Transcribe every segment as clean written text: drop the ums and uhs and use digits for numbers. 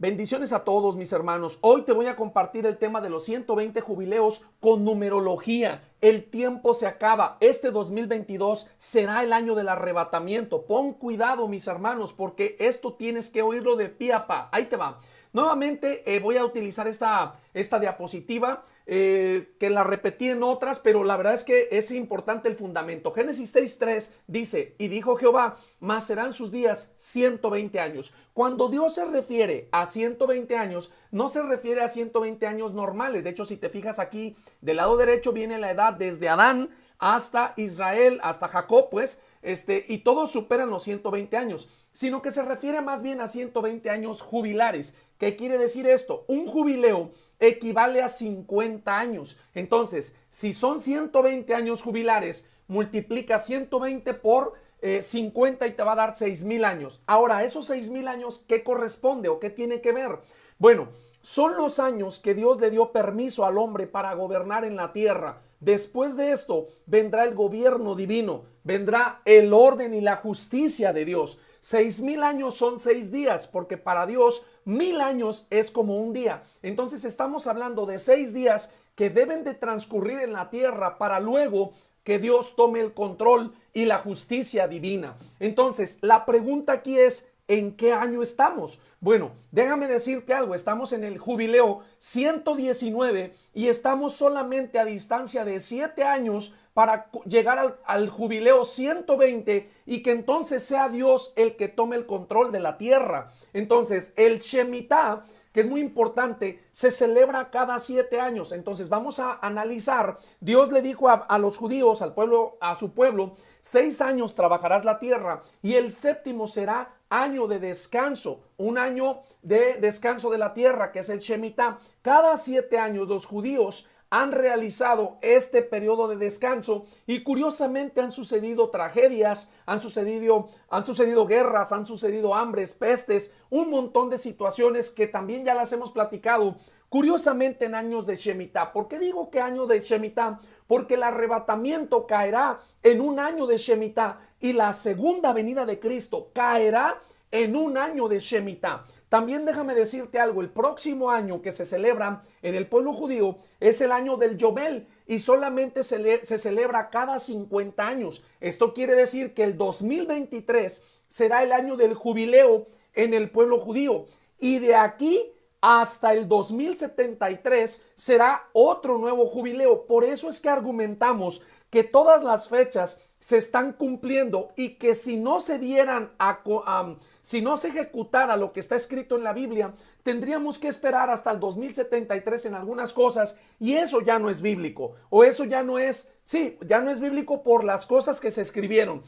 Bendiciones a todos mis hermanos. Hoy te voy a compartir el tema de los 120 jubileos con numerología. El tiempo se acaba. Este 2022 será el año del arrebatamiento. Pon cuidado mis hermanos porque esto tienes que oírlo de pie a pa. Ahí te va. Nuevamente voy a utilizar esta diapositiva que la repetí en otras, pero la verdad es que es importante el fundamento. Génesis 6:3 dice, y dijo Jehová, mas serán sus días 120 años. Cuando Dios se refiere a 120 años, no se refiere a 120 años normales. De hecho, si te fijas aquí, del lado derecho viene la edad desde Adán hasta Israel, hasta Jacob, pues, y todos superan los 120 años, sino que se refiere más bien a 120 años jubilares. ¿Qué quiere decir esto? Un jubileo equivale a 50 años. Entonces, si son 120 años jubilares, multiplica 120 por 50 y te va a dar 6,000 años. Ahora, esos 6,000 años, ¿qué corresponde o qué tiene que ver? Bueno, son los años que Dios le dio permiso al hombre para gobernar en la tierra. Después de esto vendrá el gobierno divino, vendrá el orden y la justicia de Dios. 6,000 años son 6 días, porque para Dios 1,000 años es como un día. Entonces estamos hablando de 6 días que deben de transcurrir en la tierra para luego que Dios tome el control y la justicia divina. Entonces la pregunta aquí es, ¿en qué año estamos? Bueno, déjame decirte algo, estamos en el jubileo 119 y estamos solamente a distancia de 7 años para llegar al jubileo 120 y que entonces sea Dios el que tome el control de la tierra. Entonces, el Shemitah, que es muy importante, se celebra cada 7 años. Entonces vamos a analizar. Dios le dijo a los judíos, al pueblo, a su pueblo, 6 años trabajarás la tierra y el séptimo será año de descanso, un año de descanso de la tierra, que es el Shemitah. Cada 7 años los judíos han realizado este periodo de descanso y curiosamente han sucedido tragedias, han sucedido guerras, han sucedido hambres, pestes, un montón de situaciones que también ya las hemos platicado. Curiosamente en años de Shemitah. ¿Por qué digo que año de Shemitah? Porque el arrebatamiento caerá en un año de Shemitah y la segunda venida de Cristo caerá en un año de Shemitah. También déjame decirte algo, el próximo año que se celebra en el pueblo judío es el año del Yobel y solamente se celebra cada 50 años. Esto quiere decir que el 2023 será el año del jubileo en el pueblo judío y de aquí hasta el 2073 será otro nuevo jubileo. Por eso es que argumentamos que todas las fechas se están cumpliendo y que si no se dieran si no se ejecutara lo que está escrito en la Biblia, tendríamos que esperar hasta el 2073 en algunas cosas y eso ya no es bíblico o eso ya no es, ya no es bíblico por las cosas que se escribieron.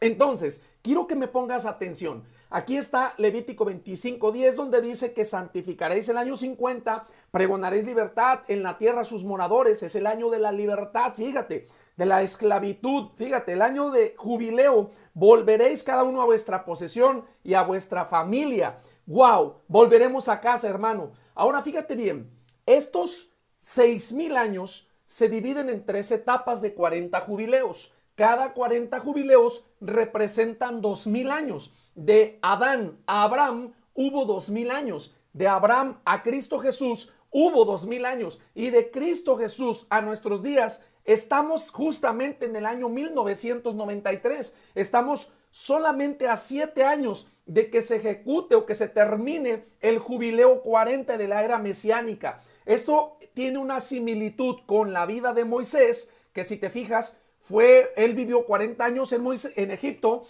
Entonces, quiero que me pongas atención. Aquí está Levítico 25:10 donde dice que santificaréis el año 50, pregonaréis libertad en la tierra a sus moradores. Es el año de la libertad, fíjate, de la esclavitud. Fíjate, el año de jubileo, volveréis cada uno a vuestra posesión y a vuestra familia. ¡Wow! Volveremos a casa, hermano. Ahora fíjate bien, estos 6,000 años se dividen en 3 etapas de 40 jubileos. Cada 40 jubileos representan 2,000 años. De Adán a Abraham hubo 2,000 años. De Abraham a Cristo Jesús hubo 2,000 años. Y de Cristo Jesús a nuestros días estamos justamente en el año 1993. Estamos solamente a 7 años de que se ejecute o que se termine el jubileo 40 de la era mesiánica. Esto tiene una similitud con la vida de Moisés, que si te fijas, él vivió 40 años en Egipto,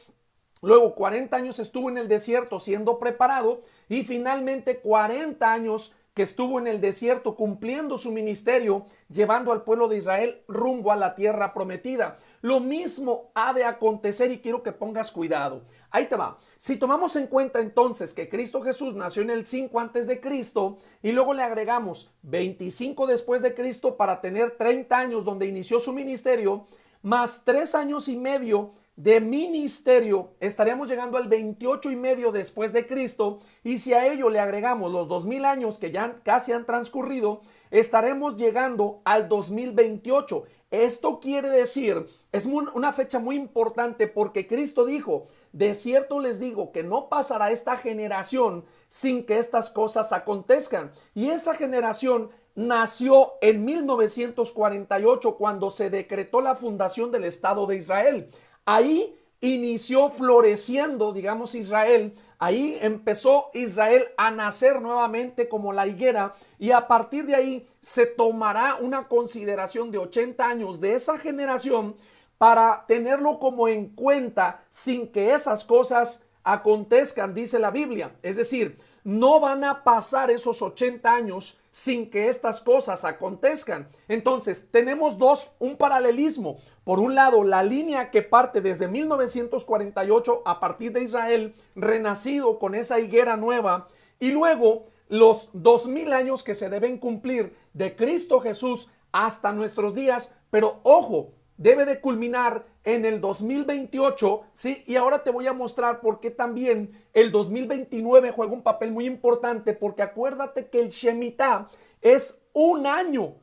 luego 40 años estuvo en el desierto siendo preparado y finalmente 40 años que estuvo en el desierto cumpliendo su ministerio, llevando al pueblo de Israel rumbo a la tierra prometida. Lo mismo ha de acontecer y quiero que pongas cuidado. Ahí te va. Si tomamos en cuenta entonces que Cristo Jesús nació en el 5 antes de Cristo y luego le agregamos 25 después de Cristo para tener 30 años donde inició su ministerio, más 3 años y medio de ministerio, estaríamos llegando al 28 y medio después de Cristo, y si a ello le agregamos los 2,000 años que ya casi han transcurrido, estaremos llegando al 2028. Esto quiere decir, es una fecha muy importante porque Cristo dijo, de cierto les digo que no pasará esta generación sin que estas cosas acontezcan. Y esa generación nació en 1948 cuando se decretó la fundación del Estado de Israel. Ahí inició floreciendo, digamos, Israel. Ahí empezó Israel a nacer nuevamente como la higuera, y a partir de ahí se tomará una consideración de 80 años de esa generación para tenerlo como en cuenta sin que esas cosas acontezcan, dice la Biblia. Es decir, no van a pasar esos 80 años sin que estas cosas acontezcan. Entonces, tenemos un paralelismo. Por un lado, la línea que parte desde 1948 a partir de Israel, renacido con esa higuera nueva, y luego los 2000 años que se deben cumplir de Cristo Jesús hasta nuestros días. Pero ojo, debe de culminar en el 2028, ¿sí? Y ahora te voy a mostrar por qué también el 2029 juega un papel muy importante, porque acuérdate que el Shemitah es un año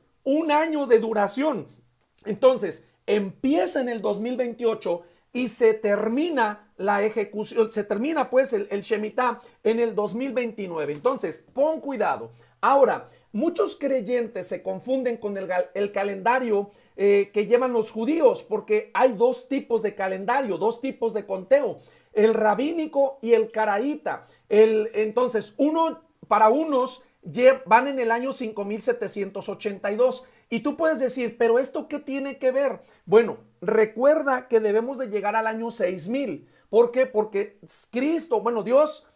de duración. Entonces, empieza en el 2028 y se termina la ejecución, se termina pues el Shemitah en el 2029. Entonces, pon cuidado. Ahora, muchos creyentes se confunden con el calendario que llevan los judíos, porque hay dos tipos de calendario, dos tipos de conteo, el rabínico y el caraíta. Entonces, para unos van en el año 5782. Y tú puedes decir, pero ¿esto qué tiene que ver? Bueno, recuerda que debemos de llegar al año 6000. ¿Por qué? Porque Cristo, bueno, Dios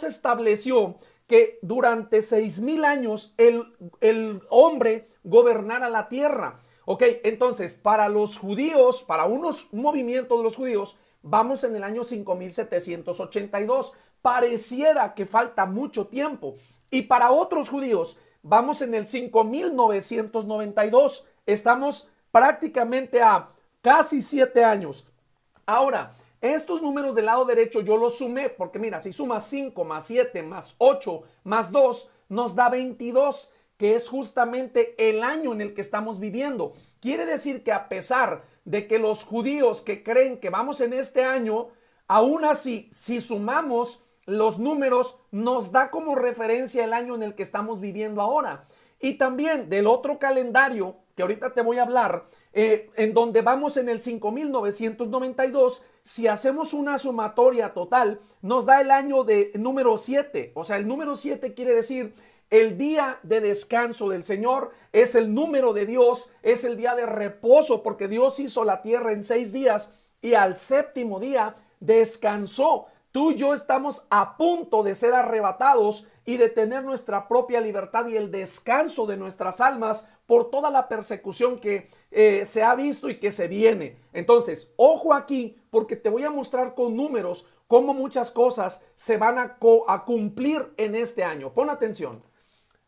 estableció que durante 6000 años el hombre gobernara la tierra. Ok, entonces para los judíos, para un movimiento de los judíos, vamos en el año 5782. Pareciera que falta mucho tiempo. Y para otros judíos, vamos en el 5992. Estamos prácticamente a casi 7 años. Ahora, estos números del lado derecho yo los sumé porque mira, si sumas 5 más 7 más 8 más 2 nos da 22, que es justamente el año en el que estamos viviendo. Quiere decir que a pesar de que los judíos que creen que vamos en este año, aún así, si sumamos los números, nos da como referencia el año en el que estamos viviendo ahora. Y también del otro calendario, que ahorita te voy a hablar, en donde vamos en el 5992, si hacemos una sumatoria total, nos da el año de número 7. O sea, el número 7 quiere decir el día de descanso del Señor, es el número de Dios, es el día de reposo, porque Dios hizo la tierra en 6 días y al séptimo día descansó. Tú y yo estamos a punto de ser arrebatados y de tener nuestra propia libertad y el descanso de nuestras almas por toda la persecución que se ha visto y que se viene. Entonces, ojo aquí, porque te voy a mostrar con números cómo muchas cosas se van a cumplir en este año. Pon atención.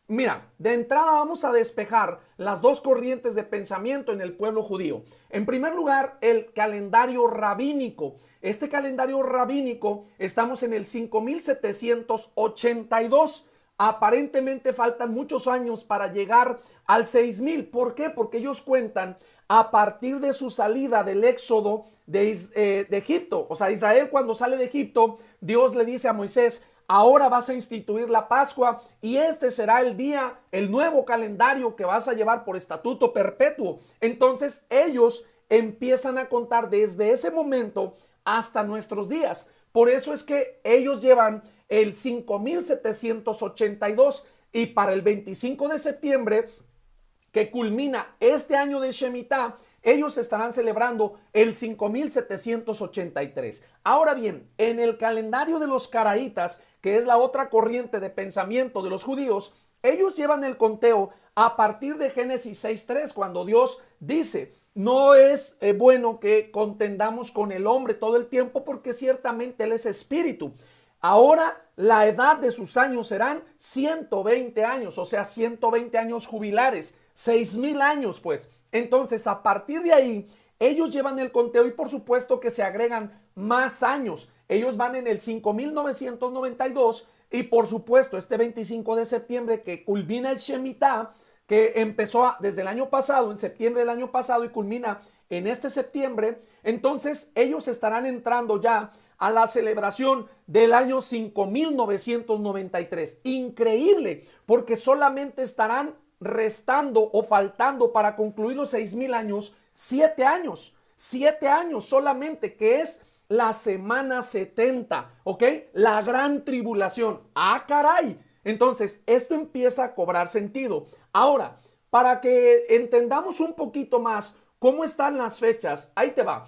Mira, de entrada vamos a despejar las dos corrientes de pensamiento en el pueblo judío. En primer lugar, el calendario rabínico. Este calendario rabínico, estamos en el 5782. Aparentemente faltan muchos años para llegar al 6000. ¿Por qué? Porque ellos cuentan a partir de su salida del éxodo de Egipto. O sea, Israel cuando sale de Egipto, Dios le dice a Moisés: ahora vas a instituir la Pascua y este será el día, el nuevo calendario que vas a llevar por estatuto perpetuo. Entonces ellos empiezan a contar desde ese momento hasta nuestros días. Por eso es que ellos llevan el 5782 y para el 25 de septiembre, que culmina este año de Shemitah, ellos estarán celebrando el 5783. Ahora bien, en el calendario de los caraítas, que es la otra corriente de pensamiento de los judíos, ellos llevan el conteo a partir de Génesis 6:3, cuando Dios dice: no es bueno que contendamos con el hombre todo el tiempo, porque ciertamente él es espíritu. Ahora la edad de sus años serán 120 años, o sea, 120 años jubilares, 6000 años pues. Entonces, a partir de ahí, ellos llevan el conteo y por supuesto que se agregan más años. Ellos van en el 5992 y por supuesto este 25 de septiembre que culmina el Shemitah, que empezó desde el año pasado, en septiembre del año pasado y culmina en este septiembre. Entonces ellos estarán entrando ya a la celebración del año 5993. Increíble, porque solamente estarán restando o faltando para concluir los 6000 años, 7 años. 7 años solamente, que es la semana 70, ¿ok? La gran tribulación. ¡Ah, caray! Entonces, esto empieza a cobrar sentido. Ahora, para que entendamos un poquito más cómo están las fechas, ahí te va.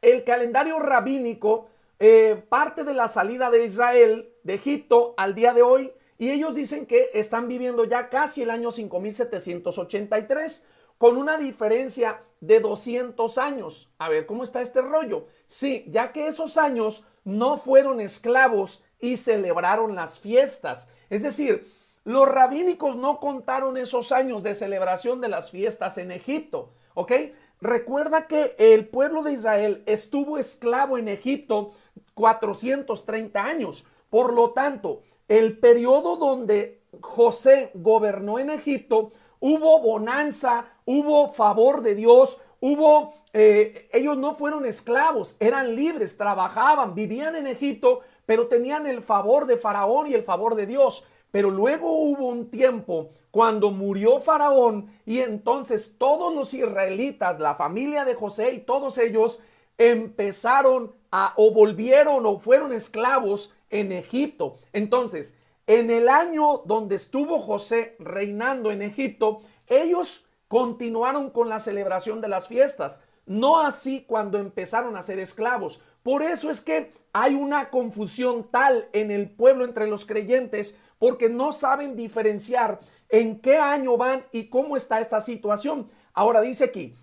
El calendario rabínico parte de la salida de Israel de Egipto al día de hoy, y ellos dicen que están viviendo ya casi el año 5783, con una diferencia de 200 años. A ver, ¿cómo está este rollo? Sí, ya que esos años no fueron esclavos y celebraron las fiestas. Es decir, los rabínicos no contaron esos años de celebración de las fiestas en Egipto, ¿ok? Recuerda que el pueblo de Israel estuvo esclavo en Egipto 430 años. Por lo tanto, el periodo donde José gobernó en Egipto, hubo bonanza, hubo favor de Dios, ellos no fueron esclavos, eran libres, trabajaban, vivían en Egipto, pero tenían el favor de Faraón y el favor de Dios. Pero luego hubo un tiempo cuando murió Faraón, y entonces todos los israelitas, la familia de José y todos ellos empezaron o volvieron o fueron esclavos en Egipto. Entonces, en el año donde estuvo José reinando en Egipto, ellos continuaron con la celebración de las fiestas, no así cuando empezaron a ser esclavos. Por eso es que hay una confusión tal en el pueblo, entre los creyentes, porque no saben diferenciar en qué año van y cómo está esta situación. Ahora dice aquí,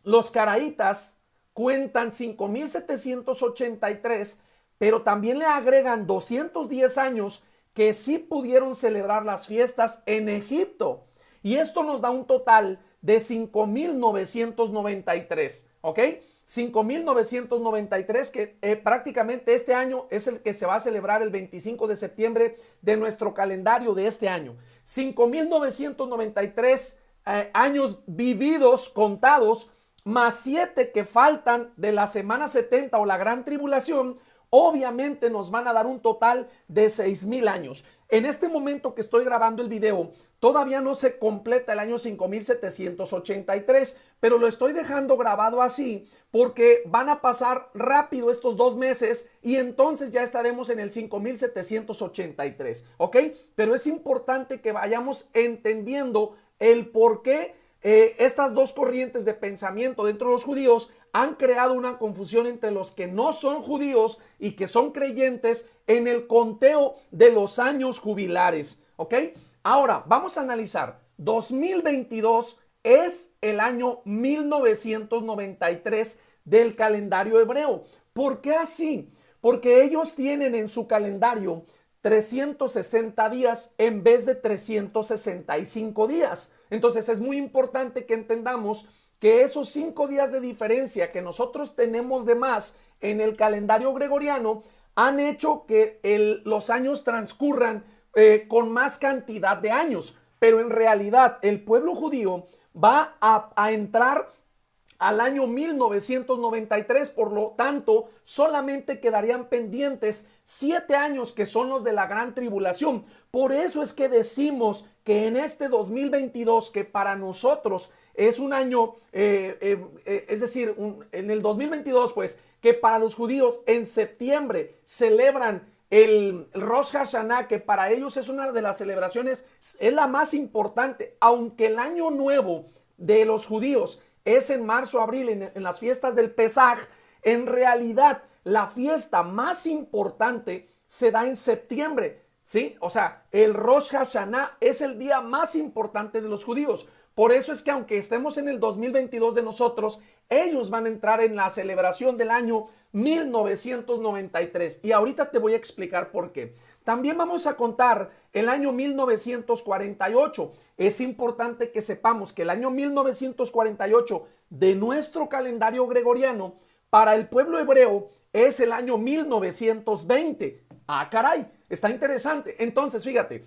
los caraítas cuentan 5783, pero también le agregan 210 años que sí pudieron celebrar las fiestas en Egipto. Y esto nos da un total de 5993, ¿ok? 5993, que prácticamente este año es el que se va a celebrar el 25 de septiembre de nuestro calendario de este año. 5993 años vividos, contados, más 7 que faltan de la semana 70 o la gran tribulación, obviamente nos van a dar un total de 6000 años. En este momento que estoy grabando el video, todavía no se completa el año 5783, pero lo estoy dejando grabado así porque van a pasar rápido estos 2 meses y entonces ya estaremos en el 5783, ¿ok? Pero es importante que vayamos entendiendo el por qué estas dos corrientes de pensamiento dentro de los judíos han creado una confusión entre los que no son judíos y que son creyentes en el conteo de los años jubilares, ¿ok? Ahora, vamos a analizar. 2022 es el año 1993 del calendario hebreo. ¿Por qué así? Porque ellos tienen en su calendario 360 días en vez de 365 días. Entonces es muy importante que entendamos que esos 5 días de diferencia que nosotros tenemos de más en el calendario gregoriano han hecho que los años transcurran con más cantidad de años. Pero en realidad el pueblo judío va a entrar al año 1993, por lo tanto solamente quedarían pendientes 7 años, que son los de la gran tribulación. Por eso es que decimos que en este 2022, que para nosotros es un año, es decir, en el 2022, pues, que para los judíos en septiembre celebran el Rosh Hashanah, que para ellos es una de las celebraciones, es la más importante, aunque el año nuevo de los judíos es en marzo, abril, en las fiestas del Pesaj. En realidad, la fiesta más importante se da en septiembre, ¿sí? O sea, el Rosh Hashanah es el día más importante de los judíos. Por eso es que aunque estemos en el 2022 de nosotros, ellos van a entrar en la celebración del año 1993. Y ahorita te voy a explicar por qué. También vamos a contar el año 1948. Es importante que sepamos que el año 1948 de nuestro calendario gregoriano para el pueblo hebreo es el año 1920. Ah, caray, está interesante. Entonces, fíjate,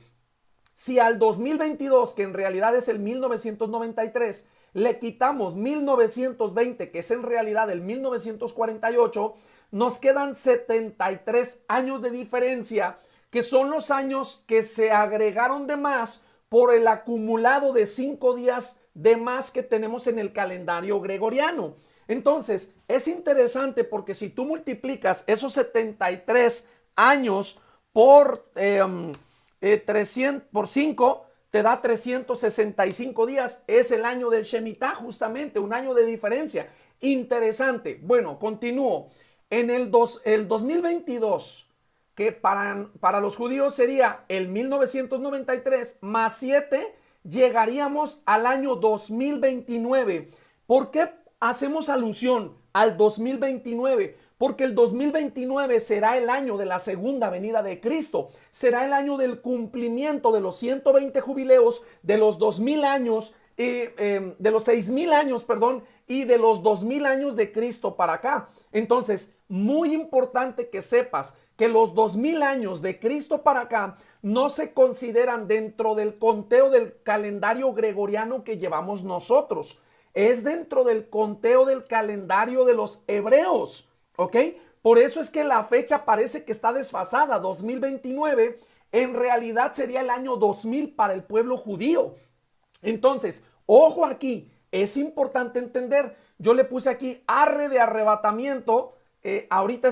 si al 2022, que en realidad es el 1993, le quitamos 1920, que es en realidad el 1948, nos quedan 73 años de diferencia, que son los años que se agregaron de más por el acumulado de 5 días de más que tenemos en el calendario gregoriano. Entonces, es interesante porque si tú multiplicas esos 73 años por 300, por 5, te da 365 días. Es el año del Shemitah, justamente, un año de diferencia. Interesante. Bueno, continúo. En el 2022, que para los judíos sería el 1993 más 7, llegaríamos al año 2029. ¿Por qué hacemos alusión al 2029? Porque el 2029 será el año de la segunda venida de Cristo. Será el año del cumplimiento de los 120 jubileos, de los 2000 años, de los 6000 años, perdón, y de los 2000 años de Cristo para acá. Entonces, muy importante que sepas que los 2000 años de Cristo para acá no se consideran dentro del conteo del calendario gregoriano que llevamos nosotros. Es dentro del conteo del calendario de los hebreos, ¿ok? Por eso es que la fecha parece que está desfasada. 2029 en realidad sería el año 2000 para el pueblo judío. Entonces, ojo aquí, es importante entender. Yo le puse aquí arre de arrebatamiento. Ahorita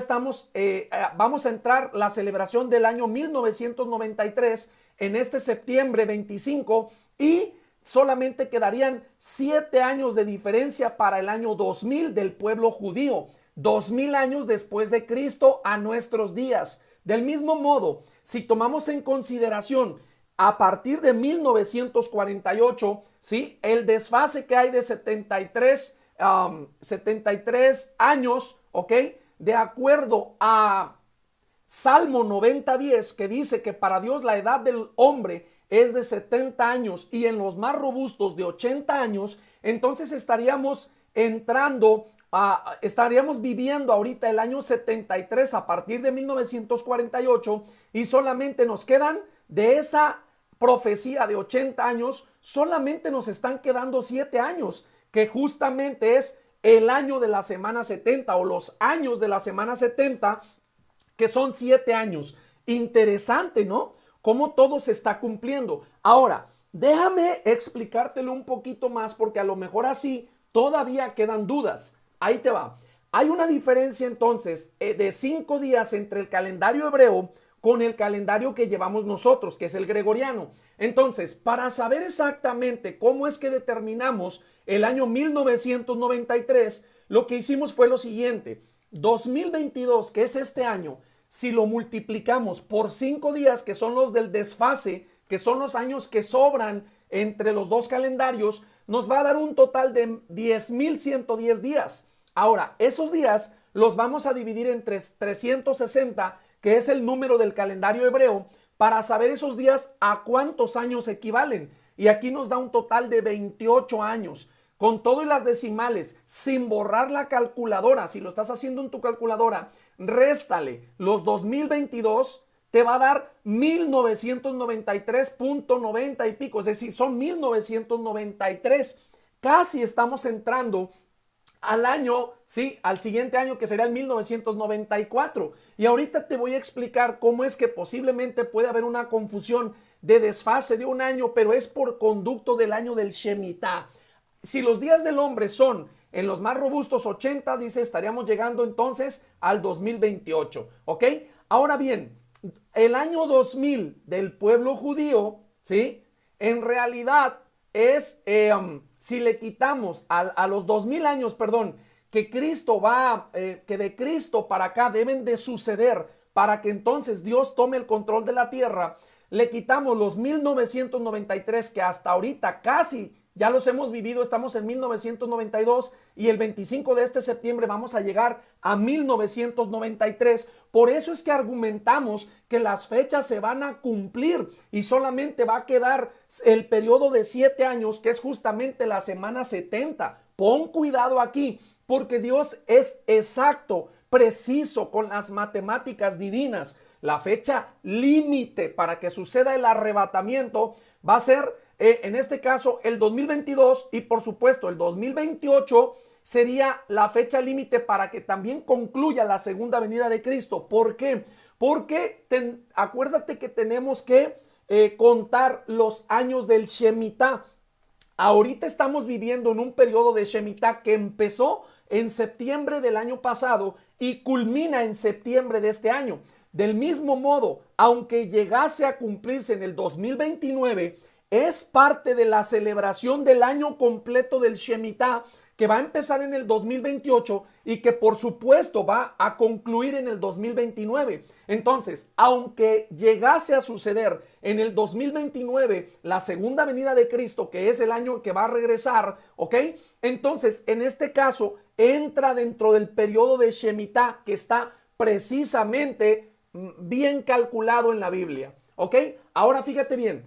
vamos a entrar la celebración del año 1993 en este septiembre 25 y solamente quedarían 7 años de diferencia para el año 2000 del pueblo judío. 2000 años después de Cristo a nuestros días. Del mismo modo, si tomamos en consideración a partir de 1948, ¿sí?, el desfase que hay de 73 años, ¿ok?, de acuerdo a Salmo 90:10, que dice que para Dios la edad del hombre es de 70 años y en los más robustos de 80 años, entonces estaríamos viviendo ahorita el año 73 a partir de 1948 y solamente nos quedan de esa profecía de 80 años, solamente nos están quedando 7 años, que justamente es el año de la semana 70 o los años de la semana 70, que son 7 años. Interesante, ¿no? Cómo todo se está cumpliendo. Ahora, déjame explicártelo un poquito más porque a lo mejor así todavía quedan dudas. Ahí te va. Hay una diferencia entonces de 5 días entre el calendario hebreo con el calendario que llevamos nosotros, que es el gregoriano. Entonces, para saber exactamente cómo es que determinamos el año 1993, lo que hicimos fue lo siguiente. 2022, que es este año, si lo multiplicamos por 5 días, que son los del desfase, que son los años que sobran entre los dos calendarios, nos va a dar un total de 10,110 días. Ahora, esos días los vamos a dividir entre 360, que es el número del calendario hebreo, para saber esos días a cuántos años equivalen. Y aquí nos da un total de 28 años. Con todo y las decimales, sin borrar la calculadora, si lo estás haciendo en tu calculadora, réstale los 2022, te va a dar 1993.90 y pico, es decir, son 1993. Casi estamos entrando al año, sí, al siguiente año, que será el 1994. Y ahorita te voy a explicar cómo es que posiblemente puede haber una confusión de desfase de un año, pero es por conducto del año del Shemitah. Si los días del hombre son en los más robustos 80, dice, estaríamos llegando entonces al 2028, ¿ok? Ahora bien, el año 2000 del pueblo judío, ¿sí?, en realidad es, si le quitamos a los 2000 años, perdón, que que de Cristo para acá deben de suceder para que entonces Dios tome el control de la tierra, le quitamos los 1993 que hasta ahorita casi ya los hemos vivido, estamos en 1992 y el 25 de este septiembre vamos a llegar a 1993. Por eso es que argumentamos que las fechas se van a cumplir y solamente va a quedar el periodo de 7 años, que es justamente la semana 70. Pon cuidado aquí, porque Dios es exacto, preciso con las matemáticas divinas. La fecha límite para que suceda el arrebatamiento va a ser en este caso el 2022 y por supuesto el 2028 sería la fecha límite para que también concluya la segunda venida de Cristo. ¿Por qué? Porque acuérdate que tenemos que contar los años del Shemitah. Ahorita estamos viviendo en un periodo de Shemitah que empezó en septiembre del año pasado y culmina en septiembre de este año. Del mismo modo, aunque llegase a cumplirse en el 2029, es parte de la celebración del año completo del Shemitah que va a empezar en el 2028 y que por supuesto va a concluir en el 2029. Entonces, aunque llegase a suceder en el 2029 la segunda venida de Cristo, que es el año que va a regresar, ¿ok? Entonces, en este caso, entra dentro del periodo de Shemitah que está precisamente bien calculado en la Biblia, ¿ok? Ahora fíjate bien.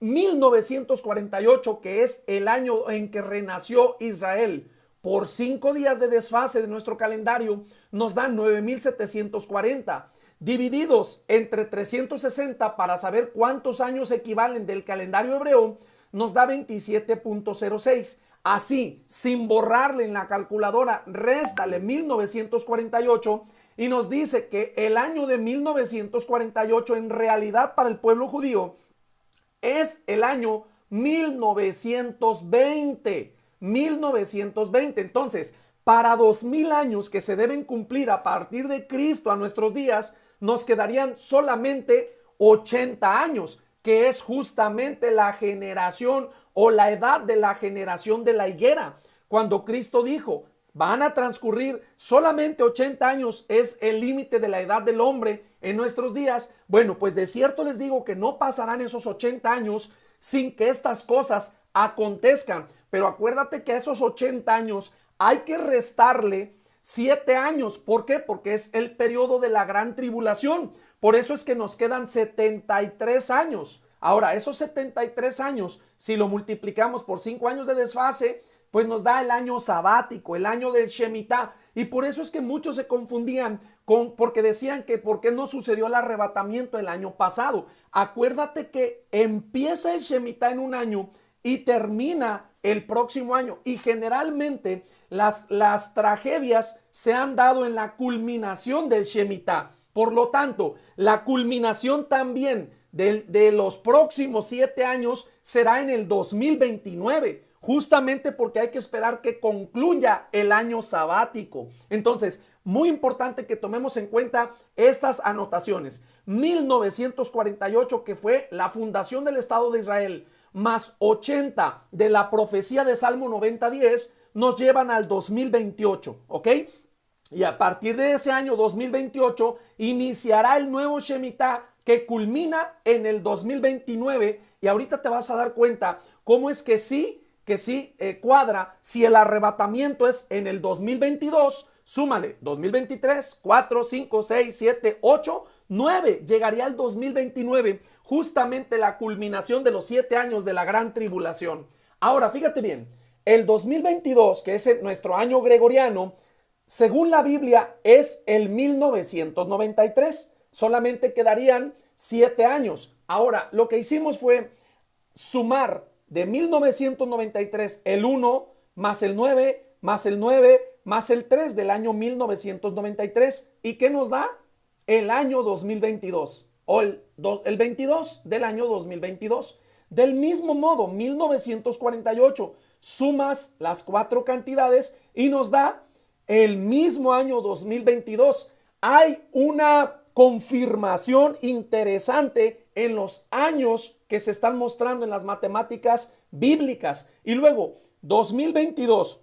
1948, que es el año en que renació Israel, por 5 días de desfase de nuestro calendario, nos dan 9,740. Divididos entre 360 para saber cuántos años equivalen del calendario hebreo, nos da 27.06. Así, sin borrarle en la calculadora, réstale 1948 y nos dice que el año de 1948 en realidad para el pueblo judío es el año 1920. 1920. Entonces, para 2000 años que se deben cumplir a partir de Cristo a nuestros días, nos quedarían solamente 80 años, que es justamente la generación o la edad de la generación de la higuera. Cuando Cristo dijo, van a transcurrir solamente 80 años, es el límite de la edad del hombre en nuestros días. Bueno, pues de cierto les digo que no pasarán esos 80 años sin que estas cosas acontezcan. Pero acuérdate que a esos 80 años hay que restarle 7 años. ¿Por qué? Porque es el periodo de la gran tribulación. Por eso es que nos quedan 73 años. Ahora, esos 73 años, si lo multiplicamos por 5 años de desfase, pues nos da el año sabático, el año del Shemitah. Y por eso es que muchos se confundían porque decían que por qué no sucedió el arrebatamiento el año pasado. Acuérdate que empieza el Shemitah en un año y termina el próximo año. Y generalmente las tragedias se han dado en la culminación del Shemitah. Por lo tanto, la culminación también de los próximos 7 años será en el 2029. Justamente porque hay que esperar que concluya el año sabático. Entonces, muy importante que tomemos en cuenta estas anotaciones. 1948, que fue la fundación del Estado de Israel, más 80 de la profecía de Salmo 90:10, nos llevan al 2028, ¿ok? Y a partir de ese año 2028 iniciará el nuevo Shemitah que culmina en el 2029. Y ahorita te vas a dar cuenta cómo es que sí cuadra. Si el arrebatamiento es en el 2022, súmale 2023, 4, 5, 6, 7, 8, 9, llegaría al 2029, justamente la culminación de los 7 años de la gran tribulación. Ahora, fíjate bien, el 2022, que es nuestro año gregoriano, según la Biblia es el 1993, solamente quedarían 7 años. Ahora, lo que hicimos fue sumar de 1993 el 1 más el 9 más el 9 más el 3 del año 1993. ¿Y qué nos da? El año 2022 o el 22 del año 2022. Del mismo modo, 1948, sumas las 4 cantidades y nos da el mismo año 2022. Hay una confirmación interesante en los años que se están mostrando en las matemáticas bíblicas. Y luego, 2022,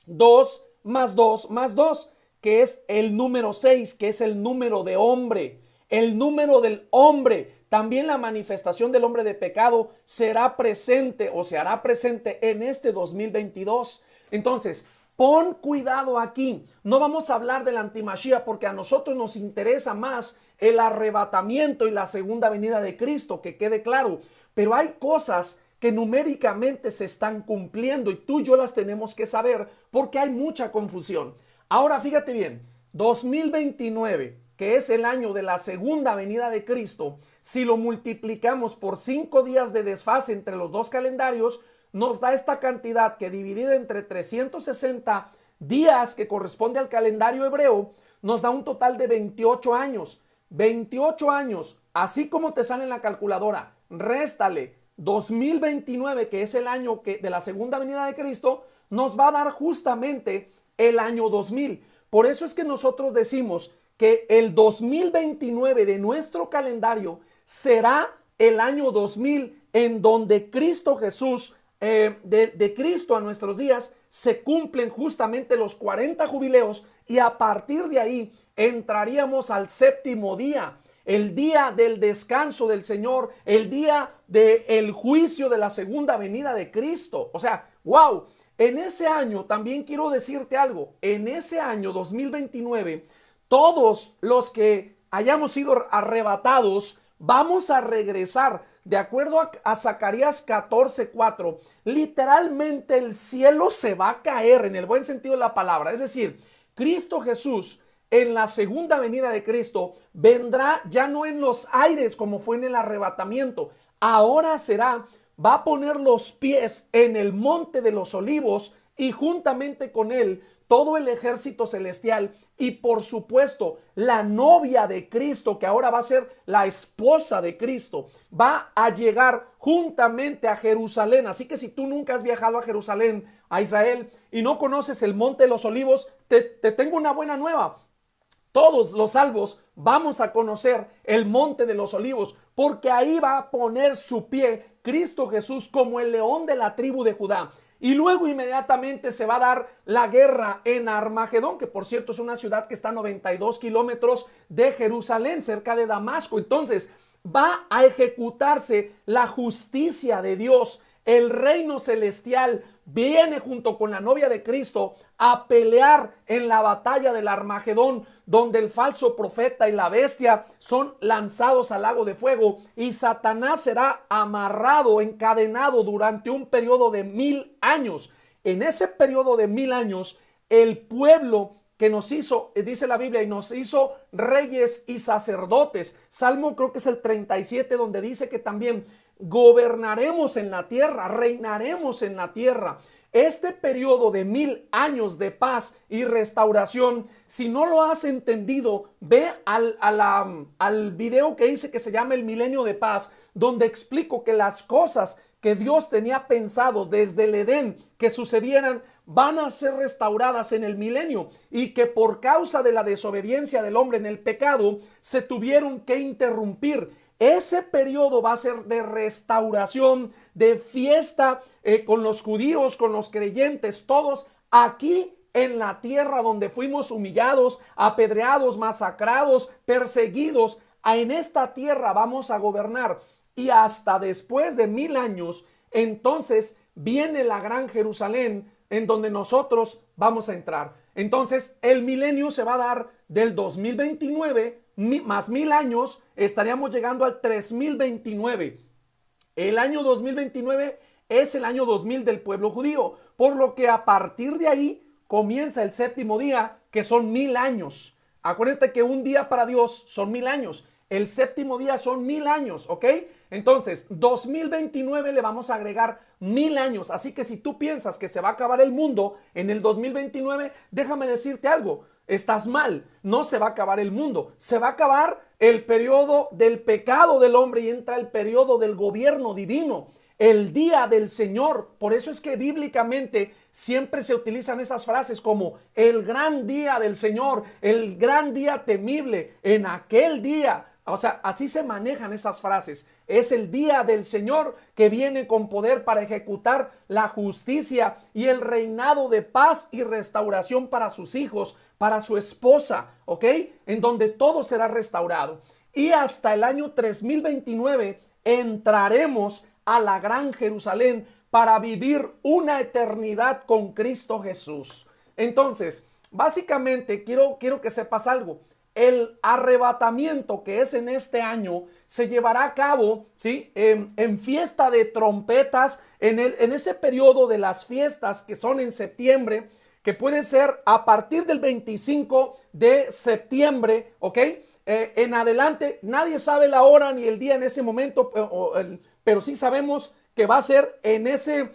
2 más 2 más 2, que es el número 6, que es el número de hombre, el número del hombre. También la manifestación del hombre de pecado será presente o se hará presente en este 2022. Entonces, pon cuidado aquí. No vamos a hablar del antimashia porque a nosotros nos interesa más el arrebatamiento y la segunda venida de Cristo, que quede claro. Pero hay cosas que numéricamente se están cumpliendo y tú y yo las tenemos que saber porque hay mucha confusión. Ahora fíjate bien, 2029 que es el año de la segunda venida de Cristo, si lo multiplicamos por 5 días de desfase entre los dos calendarios, nos da esta cantidad que dividida entre 360 días que corresponde al calendario hebreo, nos da un total de 28 años. 28 años, así como te sale en la calculadora, réstale 2029, que es el año de la segunda venida de Cristo, nos va a dar justamente el año 2000. Por eso es que nosotros decimos que el 2029 de nuestro calendario será el año 2000, en donde Cristo Jesús, de Cristo a nuestros días, se cumplen justamente los 40 jubileos, y a partir de ahí entraríamos al séptimo día, el día del descanso del Señor, el día del juicio de la segunda venida de Cristo. O sea, wow, en ese año también quiero decirte algo, en ese año 2029, todos los que hayamos sido arrebatados, vamos a regresar. De acuerdo a Zacarías 14:4, literalmente el cielo se va a caer en el buen sentido de la palabra. Es decir, Cristo Jesús en la segunda venida de Cristo vendrá ya no en los aires como fue en el arrebatamiento. Ahora va a poner los pies en el monte de los olivos, y juntamente con él todo el ejército celestial, y por supuesto la novia de Cristo, que ahora va a ser la esposa de Cristo, va a llegar juntamente a Jerusalén. Así que si tú nunca has viajado a Jerusalén, a Israel, y no conoces el monte de los olivos, te tengo una buena nueva. Todos los salvos vamos a conocer el monte de los olivos, porque ahí va a poner su pie Cristo Jesús como el león de la tribu de Judá. Y luego inmediatamente se va a dar la guerra en Armagedón, que por cierto es una ciudad que está a 92 kilómetros de Jerusalén, cerca de Damasco. Entonces va a ejecutarse la justicia de Dios. El reino celestial viene junto con la novia de Cristo a pelear en la batalla del Armagedón, donde el falso profeta y la bestia son lanzados al lago de fuego, y Satanás será amarrado, encadenado durante un periodo de 1000 años. En ese periodo de 1000 años, el pueblo que nos hizo, dice la Biblia, y nos hizo reyes y sacerdotes. Salmo creo que es el 37, donde dice que también gobernaremos en la tierra, reinaremos en la tierra. Este periodo de 1000 años de paz y restauración, si no lo has entendido, ve al video que hice que se llama El Milenio de Paz, donde explico que las cosas que Dios tenía pensados desde el Edén que sucedieran van a ser restauradas en el milenio, y que por causa de la desobediencia del hombre en el pecado se tuvieron que interrumpir. Ese periodo va a ser de restauración, de fiesta con los judíos, con los creyentes, todos aquí en la tierra donde fuimos humillados, apedreados, masacrados, perseguidos. En esta tierra vamos a gobernar, y hasta después de 1000 años, entonces viene la gran Jerusalén, en donde nosotros vamos a entrar. Entonces el milenio se va a dar del 2029 más 1000 años, estaríamos llegando al 3029. El año 2029 es el año 2000 del pueblo judío, por lo que a partir de ahí comienza el séptimo día, que son 1000 años. Acuérdate que un día para Dios son 1000 años. El séptimo día son 1000 años, ¿ok? Entonces, 2029 le vamos a agregar 1000 años. Así que si tú piensas que se va a acabar el mundo en el 2029, déjame decirte algo. Estás mal, no se va a acabar el mundo. Se va a acabar el periodo del pecado del hombre y entra el periodo del gobierno divino. El día del Señor. Por eso es que bíblicamente siempre se utilizan esas frases como el gran día del Señor, el gran día temible, en aquel día. O sea, así se manejan esas frases. Es el día del Señor que viene con poder para ejecutar la justicia y el reinado de paz y restauración para sus hijos, para su esposa, ¿ok? En donde todo será restaurado. Y hasta el año 3029 entraremos a la gran Jerusalén para vivir una eternidad con Cristo Jesús. Entonces, básicamente quiero que sepas algo. El arrebatamiento, que es en este año, se llevará a cabo, ¿sí? En fiesta de trompetas, en ese periodo de las fiestas que son en septiembre, que puede ser a partir del 25 de septiembre, ¿ok? en adelante. Nadie sabe la hora ni el día en ese momento, pero sí sabemos que va a ser en ese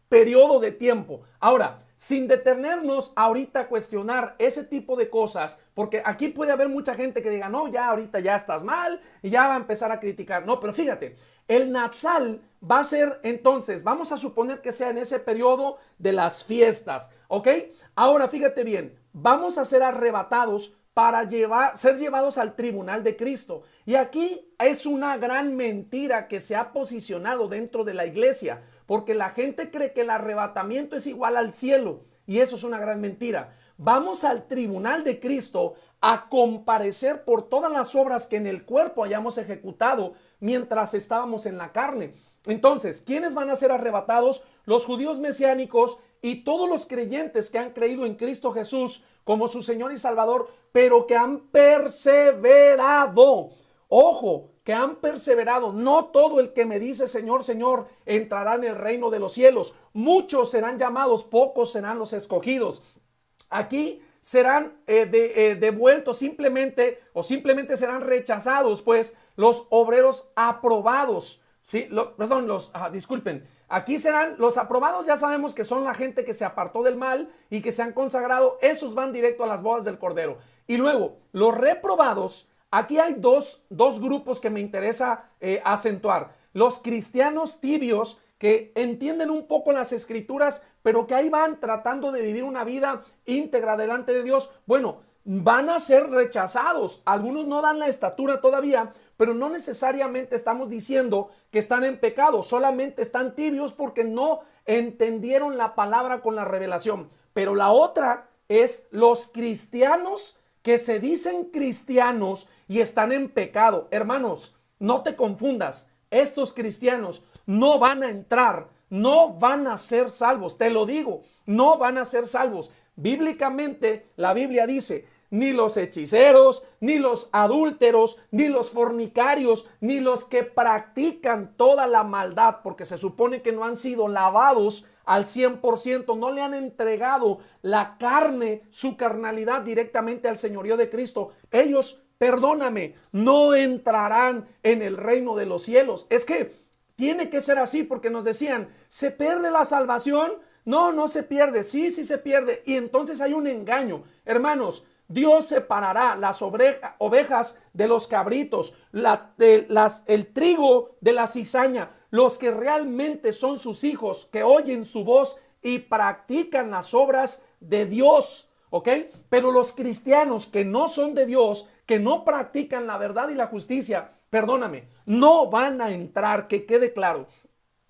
periodo de tiempo. Ahora, sin detenernos ahorita a cuestionar ese tipo de cosas, porque aquí puede haber mucha gente que diga, no, ya ahorita ya estás mal y ya va a empezar a criticar. No, pero fíjate, el Natsal va a ser entonces, vamos a suponer que sea en ese periodo de las fiestas, ¿ok? Ahora, fíjate bien, vamos a ser arrebatados para ser llevados al tribunal de Cristo. Y aquí es una gran mentira que se ha posicionado dentro de la iglesia, porque la gente cree que el arrebatamiento es igual al cielo, y eso es una gran mentira. Vamos al tribunal de Cristo a comparecer por todas las obras que en el cuerpo hayamos ejecutado mientras estábamos en la carne. Entonces, ¿quiénes van a ser arrebatados? Los judíos mesiánicos y todos los creyentes que han creído en Cristo Jesús como su Señor y Salvador, pero que han perseverado. Ojo, que han perseverado. No todo el que me dice Señor, Señor, entrará en el reino de los cielos. Muchos serán llamados, pocos serán los escogidos. Aquí serán devueltos simplemente serán rechazados, pues, los obreros aprobados. ¿Sí? Disculpen. Aquí serán los aprobados, ya sabemos que son la gente que se apartó del mal y que se han consagrado. Esos van directo a las bodas del Cordero. Y luego, los reprobados, aquí hay dos grupos que me interesa acentuar. Los cristianos tibios, que entienden un poco las escrituras, pero que ahí van tratando de vivir una vida íntegra delante de Dios. Bueno, van a ser rechazados. Algunos no dan la estatura todavía, pero no necesariamente estamos diciendo que están en pecado, solamente están tibios porque no entendieron la palabra con la revelación. Pero la otra es los cristianos que se dicen cristianos y están en pecado. Hermanos, no te confundas. Estos cristianos no van a entrar, no van a ser salvos. Te lo digo, no van a ser salvos. Bíblicamente, la Biblia dice, ni los hechiceros, ni los adúlteros, ni los fornicarios, ni los que practican toda la maldad, porque se supone que no han sido lavados al 100%, no le han entregado la carne, su carnalidad directamente al señorío de Cristo. Ellos, perdóname, no entrarán en el reino de los cielos. Es que tiene que ser así, porque nos decían, ¿se pierde la salvación? No, no se pierde, sí se pierde. Y entonces hay un engaño. Hermanos, Dios separará las ovejas de los cabritos, el trigo de la cizaña. Los que realmente son sus hijos, que oyen su voz y practican las obras de Dios, ¿ok? Pero los cristianos que no son de Dios, que no practican la verdad y la justicia, perdóname, no van a entrar, que quede claro.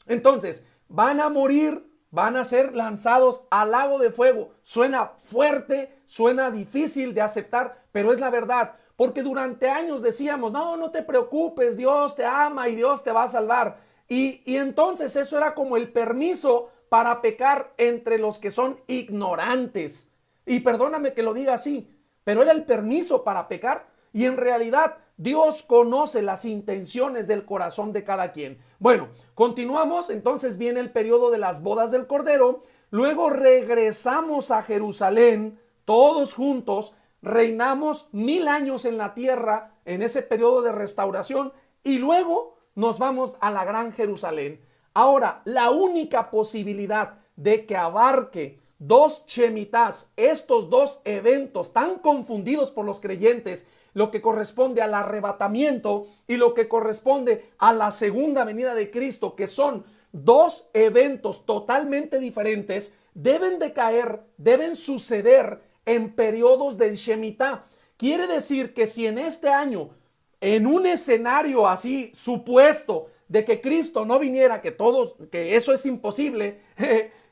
Entonces, van a morir, van a ser lanzados al lago de fuego. Suena fuerte, suena difícil de aceptar, pero es la verdad. Porque durante años decíamos, no te preocupes, Dios te ama y Dios te va a salvar. Y entonces eso era como el permiso para pecar entre los que son ignorantes. Y perdóname que lo diga así, pero era el permiso para pecar. Y en realidad Dios conoce las intenciones del corazón de cada quien. Bueno, continuamos. Entonces viene el periodo de las bodas del Cordero. Luego regresamos a Jerusalén, todos juntos. Reinamos 1000 años en la tierra en ese periodo de restauración. Y luego nos vamos a la Gran Jerusalén. Ahora, la única posibilidad de que abarque dos Shemitás, estos dos eventos tan confundidos por los creyentes, lo que corresponde al arrebatamiento y lo que corresponde a la segunda venida de Cristo, que son dos eventos totalmente diferentes, deben de caer, deben suceder en periodos del Shemitah. Quiere decir que si en este año, en un escenario así supuesto de que Cristo no viniera, que eso es imposible,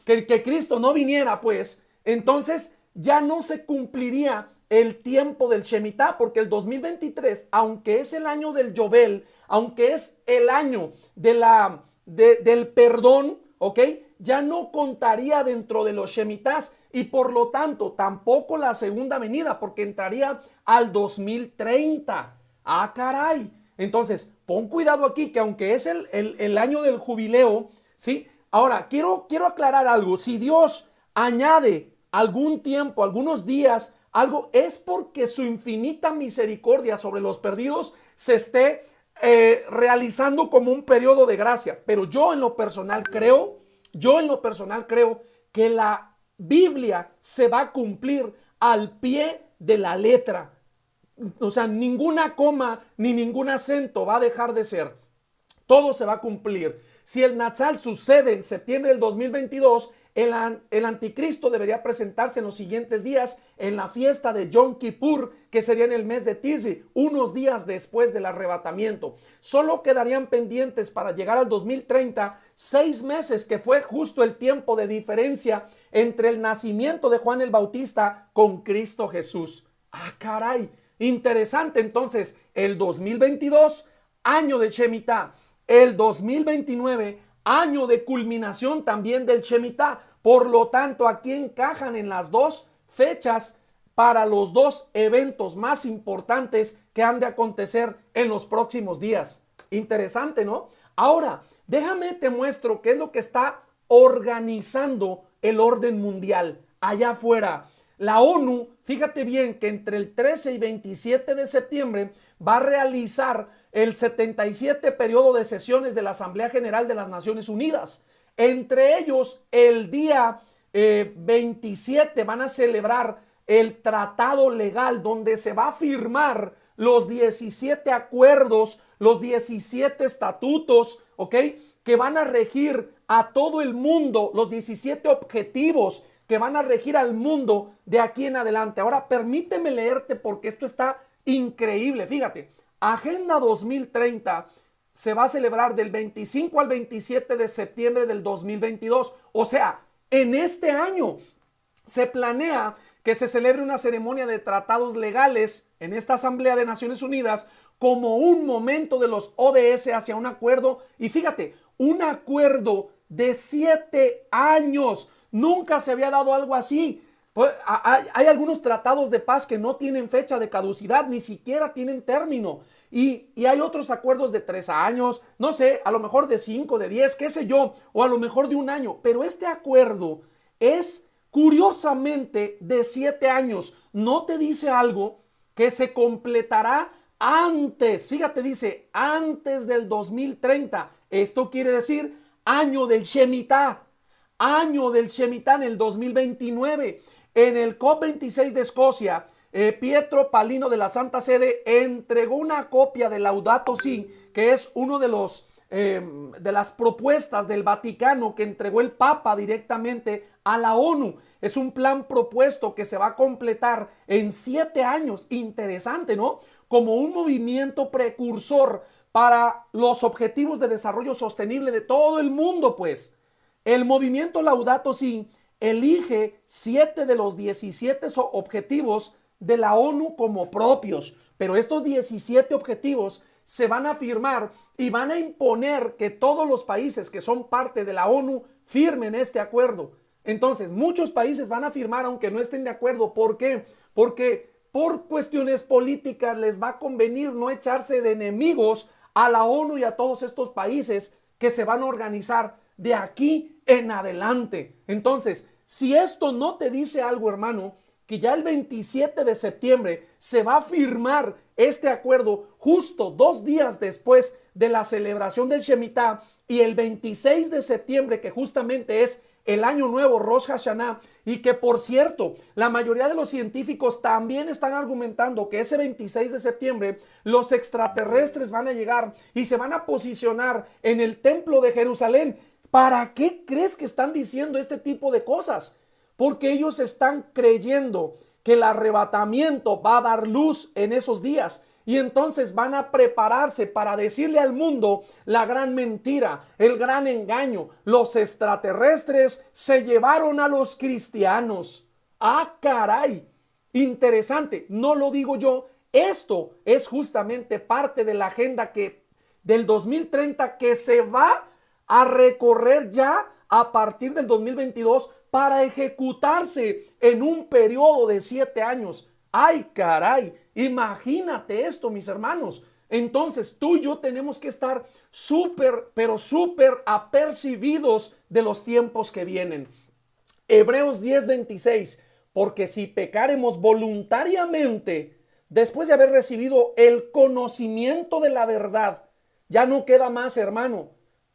que Cristo no viniera, pues, entonces ya no se cumpliría el tiempo del Shemitah, porque el 2023, aunque es el año del Yobel, aunque es el año del perdón, ¿ok? Ya no contaría dentro de los Shemitahs y por lo tanto tampoco la segunda venida, porque entraría al 2030. ¡Ah, caray! Entonces, pon cuidado aquí, que aunque es el año del jubileo, ¿sí? Ahora, quiero aclarar algo. Si Dios añade algún tiempo, algunos días algo, es porque su infinita misericordia sobre los perdidos se esté realizando como un periodo de gracia. Pero yo en lo personal creo que la Biblia se va a cumplir al pie de la letra. O sea, ninguna coma ni ningún acento va a dejar de ser. Todo se va a cumplir. Si el Natsal sucede en septiembre del 2022, el anticristo debería presentarse en los siguientes días en la fiesta de Yom Kippur, que sería en el mes de Tisri, unos días después del arrebatamiento. Solo quedarían pendientes para llegar al 2030 6 meses, que fue justo el tiempo de diferencia entre el nacimiento de Juan el Bautista con Cristo Jesús. ¡Ah, caray! Interesante. Entonces, el 2022, año de Shemitah. El 2029, año de culminación también del Shemitah. Por lo tanto, aquí encajan en las dos fechas para los dos eventos más importantes que han de acontecer en los próximos días. Interesante, ¿no? Ahora, déjame te muestro qué es lo que está organizando el orden mundial allá afuera. La ONU, fíjate bien que entre el 13 y 27 de septiembre va a realizar el 77 periodo de sesiones de la Asamblea General de las Naciones Unidas. Entre ellos, el día 27 van a celebrar el tratado legal donde se va a firmar los 17 acuerdos, los 17 estatutos, ¿ok? Que van a regir a todo el mundo, los 17 objetivos que van a regir al mundo de aquí en adelante. Ahora, permíteme leerte porque esto está increíble. Fíjate, Agenda 2030 se va a celebrar del 25 al 27 de septiembre del 2022. O sea, en este año se planea que se celebre una ceremonia de tratados legales en esta Asamblea de Naciones Unidas como un momento de los ODS hacia un acuerdo. Y fíjate, un acuerdo de 7 años. Nunca se había dado algo así. Pues, hay algunos tratados de paz que no tienen fecha de caducidad, ni siquiera tienen término. Y hay otros acuerdos de 3 años, no sé, a lo mejor de 5, de 10, qué sé yo, o a lo mejor de 1 año. Pero este acuerdo es curiosamente de 7 años. No te dice algo que se completará antes. Fíjate, dice antes del 2030. Esto quiere decir año del Shemitah. Año del Shemitah en el 2029. En el COP26 de Escocia, Pietro Palino de la Santa Sede entregó una copia de Laudato Si, que es uno de las propuestas del Vaticano que entregó el Papa directamente a la ONU. Es un plan propuesto que se va a completar en 7 años. Interesante, ¿no? Como un movimiento precursor para los objetivos de desarrollo sostenible de todo el mundo, pues. El movimiento Laudato Si elige 7 de los 17 objetivos de la ONU como propios, pero estos 17 objetivos se van a firmar y van a imponer que todos los países que son parte de la ONU firmen este acuerdo. Entonces, muchos países van a firmar aunque no estén de acuerdo. ¿Por qué? Porque por cuestiones políticas les va a convenir no echarse de enemigos a la ONU y a todos estos países que se van a organizar de aquí en adelante. Entonces, si esto no te dice algo, hermano, que ya el 27 de septiembre se va a firmar este acuerdo justo 2 días después de la celebración del Shemitah, y el 26 de septiembre, que justamente es el año nuevo, Rosh Hashanah, y que por cierto, la mayoría de los científicos también están argumentando que ese 26 de septiembre los extraterrestres van a llegar y se van a posicionar en el templo de Jerusalén. ¿Para qué crees que están diciendo este tipo de cosas? Porque ellos están creyendo que el arrebatamiento va a dar luz en esos días. Y entonces van a prepararse para decirle al mundo la gran mentira, el gran engaño. Los extraterrestres se llevaron a los cristianos. ¡Ah, caray! Interesante, no lo digo yo. Esto es justamente parte de la agenda del 2030 que se va a recorrer ya a partir del 2022 para ejecutarse en un periodo de 7 años. ¡Ay, caray! Imagínate esto, mis hermanos. Entonces tú y yo tenemos que estar súper, pero súper apercibidos de los tiempos que vienen. Hebreos 10:26. porque si pecáremos voluntariamente, después de haber recibido el conocimiento de la verdad, ya no queda más, hermano.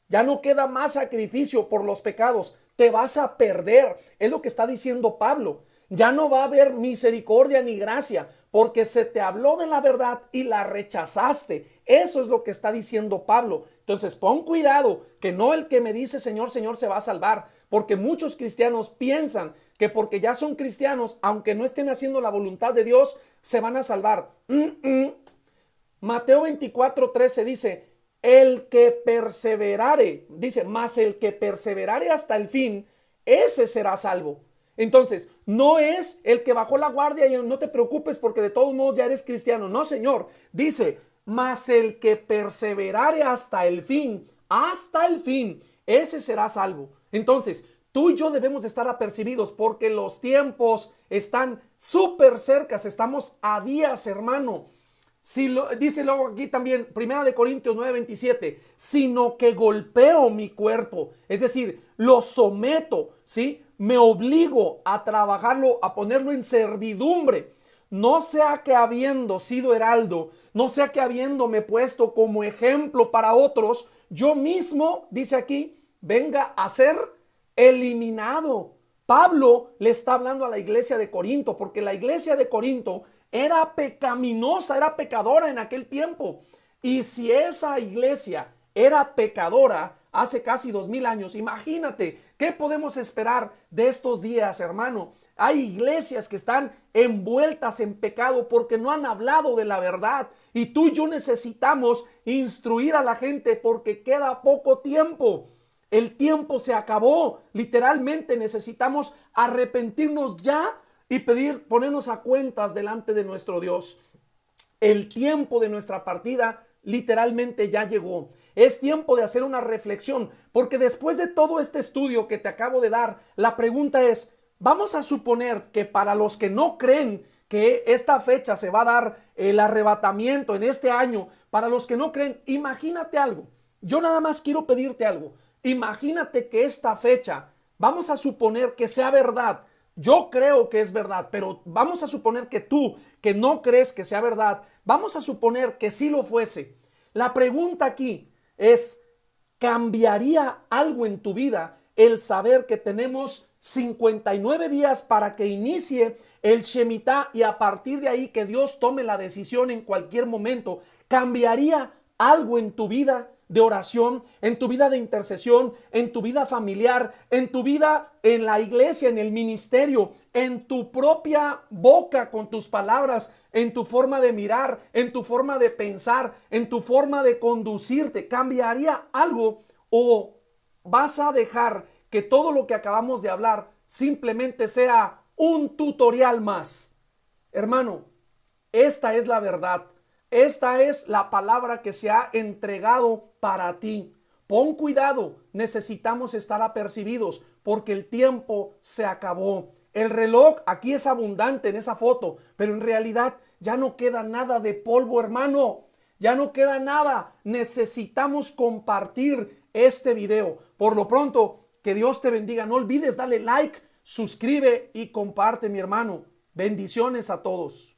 Ya no queda más sacrificio por los pecados. Te vas a perder. Es lo que está diciendo Pablo. Ya no va a haber misericordia ni gracia porque se te habló de la verdad y la rechazaste. Eso es lo que está diciendo Pablo. Entonces pon cuidado que no el que me dice Señor, Señor se va a salvar. Porque muchos cristianos piensan que porque ya son cristianos, aunque no estén haciendo la voluntad de Dios, se van a salvar. Mateo 24:13 dice, el que perseverare, dice, más el que perseverare hasta el fin, ese será salvo. Entonces, no es el que bajó la guardia y no te preocupes porque de todos modos ya eres cristiano. No, Señor. Dice, mas el que perseverare hasta el fin, ese será salvo. Entonces, tú y yo debemos de estar apercibidos porque los tiempos están súper cercas. Estamos a días, hermano. Dice luego aquí también, 1 Corintios 9:27, sino que golpeo mi cuerpo, es decir, lo someto, ¿sí? Me obligo a trabajarlo, a ponerlo en servidumbre, no sea que habiendo sido heraldo, no sea que habiéndome puesto como ejemplo para otros, yo mismo, dice aquí, venga a ser eliminado. Pablo le está hablando a la iglesia de Corinto, porque la iglesia de Corinto era pecaminosa, era pecadora en aquel tiempo. Y si esa iglesia era pecadora hace casi 2000 años, imagínate, ¿qué podemos esperar de estos días, hermano? Hay iglesias que están envueltas en pecado porque no han hablado de la verdad. Y tú y yo necesitamos instruir a la gente porque queda poco tiempo. El tiempo se acabó. Literalmente necesitamos arrepentirnos ya y ponernos a cuentas delante de nuestro Dios. El tiempo de nuestra partida literalmente ya llegó. Es tiempo de hacer una reflexión, porque después de todo este estudio que te acabo de dar, la pregunta es, vamos a suponer que para los que no creen que esta fecha se va a dar el arrebatamiento en este año, para los que no creen, imagínate algo. Yo nada más quiero pedirte algo. Imagínate que esta fecha, vamos a suponer que sea verdad. Yo creo que es verdad, pero vamos a suponer que tú, que no crees que sea verdad, vamos a suponer que sí lo fuese. La pregunta aquí es, ¿cambiaría algo en tu vida el saber que tenemos 59 días para que inicie el Shemitah y a partir de ahí que Dios tome la decisión en cualquier momento? ¿Cambiaría algo en tu vida de oración, en tu vida de intercesión, en tu vida familiar, en tu vida en la iglesia, en el ministerio, en tu propia boca con tus palabras, en tu forma de mirar, en tu forma de pensar, en tu forma de conducirte? ¿Cambiaría algo o vas a dejar que todo lo que acabamos de hablar simplemente sea un tutorial más? Hermano, esta es la verdad. Esta es la palabra que se ha entregado para ti. Pon cuidado, necesitamos estar apercibidos porque el tiempo se acabó. El reloj aquí es abundante en esa foto, pero en realidad ya no queda nada de polvo, hermano. Ya no queda nada. Necesitamos compartir este video. Por lo pronto, que Dios te bendiga. No olvides darle like, suscribe y comparte, mi hermano. Bendiciones a todos.